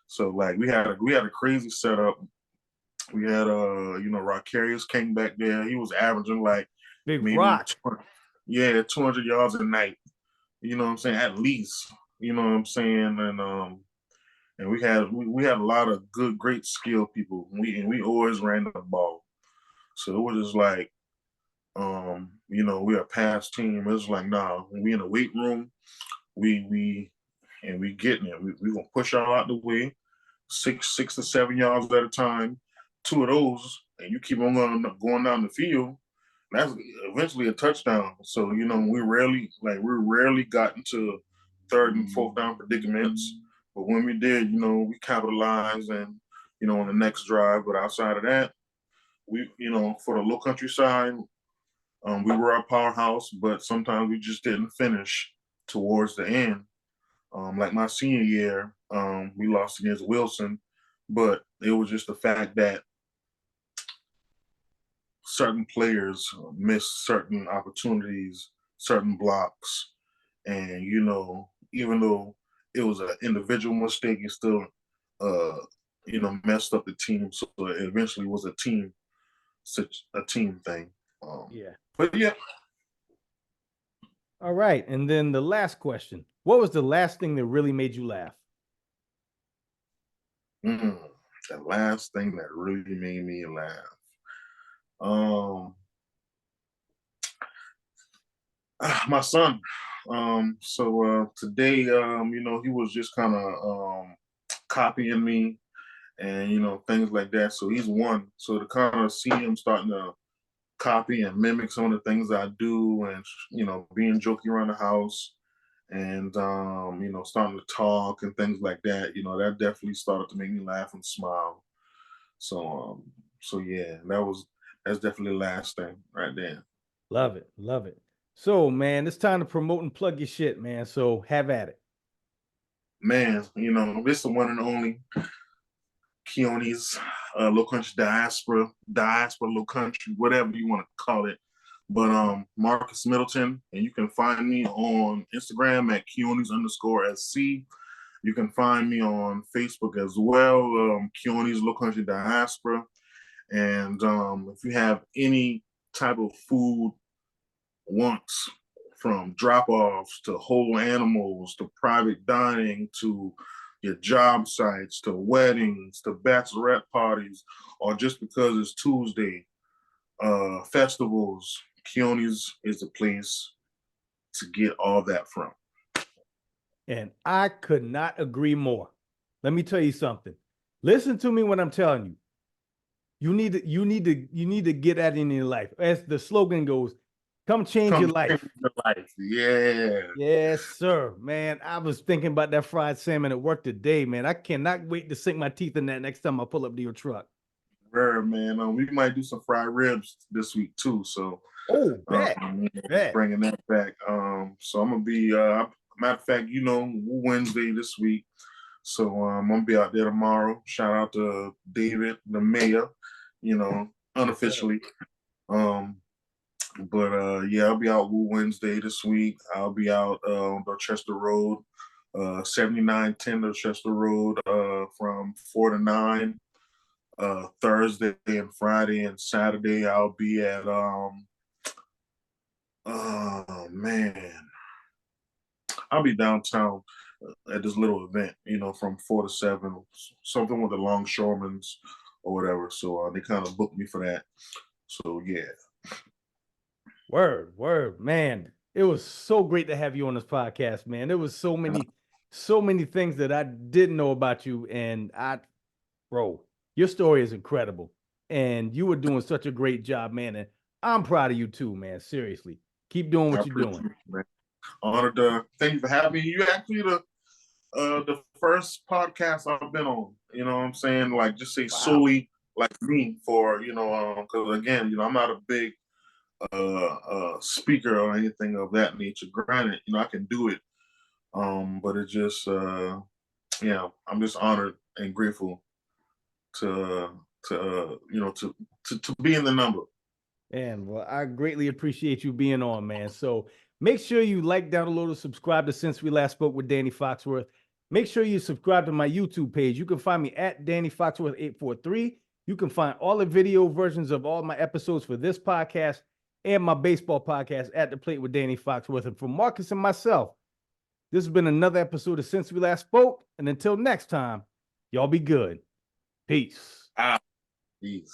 So like we had a crazy setup. We had Rocarius came back there. He was averaging like Big maybe Rock. 200 yards a night. You know what I'm saying? At least. You know what I'm saying? And we had a lot of great skill people. We always ran the ball. So it was just like we're a pass team. It was like, nah, when we in the weight room, we getting it. We gonna push y'all out the way, 6 to 7 yards at a time. 2 of those, and you keep on going down the field. That's eventually a touchdown. So we rarely got into third and fourth down predicaments. But when we did, we capitalized and on the next drive. But outside of that, we for the low country side, we were our powerhouse, but sometimes we just didn't finish towards the end. Like my senior year, we lost against Wilson, but it was just the fact that certain players missed certain opportunities, certain blocks, and even though it was an individual mistake, it still messed up the team. So it eventually was a team thing. Yeah. But yeah. All right. And then the last question. What was the last thing that really made you laugh? The last thing that really made me laugh. My son. So today, he was just kind of copying me and things like that. So he's one. So to kind of see him starting to copy and mimic some of the things I do, and being jokey around the house, and starting to talk and things like that. That definitely started to make me laugh and smile. So yeah, that's definitely the last thing right there. Love it. Love it. So, man, it's time to promote and plug your shit, man. So have at it. Man, this is the one and only Keone's Low Country Diaspora, Low Country, whatever you want to call it. But Marcus Middleton, and you can find me on Instagram at Keone's_SC. You can find me on Facebook as well, Keone's Low Country Diaspora. And if you have any type of food wants, from drop-offs to whole animals to private dining to your job sites to weddings to bachelorette parties, or just because it's Tuesday, festivals, Keone's is the place to get all that from. And I could not agree more. Let me tell you something. Listen to me when I'm telling you. You need to get that in your life. As the slogan goes, come change your life. Yeah. Yes, sir. Man, I was thinking about that fried salmon at work today, man. I cannot wait to sink my teeth in that next time I pull up to your truck. Rare, man. We might do some fried ribs this week too. So bet. Bringing that back. So I'm gonna be matter of fact, Wednesday this week. So I'm gonna be out there tomorrow. Shout out to David, the mayor, unofficially. Yeah, I'll be out Wednesday this week. I'll be out on Dorchester Road, 7910 Dorchester Road, from 4 to 9. Thursday and Friday and Saturday, I'll be at I'll be downtown at this little event, from 4 to 7, something with the longshoremen's or whatever. So they kind of booked me for that. So yeah. Word, man. It was so great to have you on this podcast, man. There was so many things that I didn't know about you, and bro, your story is incredible, and you were doing such a great job, man. And I'm proud of you too, man. Seriously, keep doing what you're doing. Man. Honored to thank you for having me. You actually the first podcast I've been on. You know what I'm saying? Like, just say solely like me for because again, I'm not a big speaker or anything of that nature. Granted, I can do it, but it just yeah, I'm just honored and grateful to to be in the number. And well, I greatly appreciate you being on, man. So make sure you like, download, and subscribe to Since We Last Spoke with Danny Foxworth. Make sure you subscribe to my YouTube page. You can find me at Danny Foxworth 843. You can find all the video versions of all my episodes for this podcast and my baseball podcast at The Plate with Danny Foxworth. And for Marcus and myself, this has been another episode of Since We Last Spoke. And until next time, y'all be good. Peace. Peace.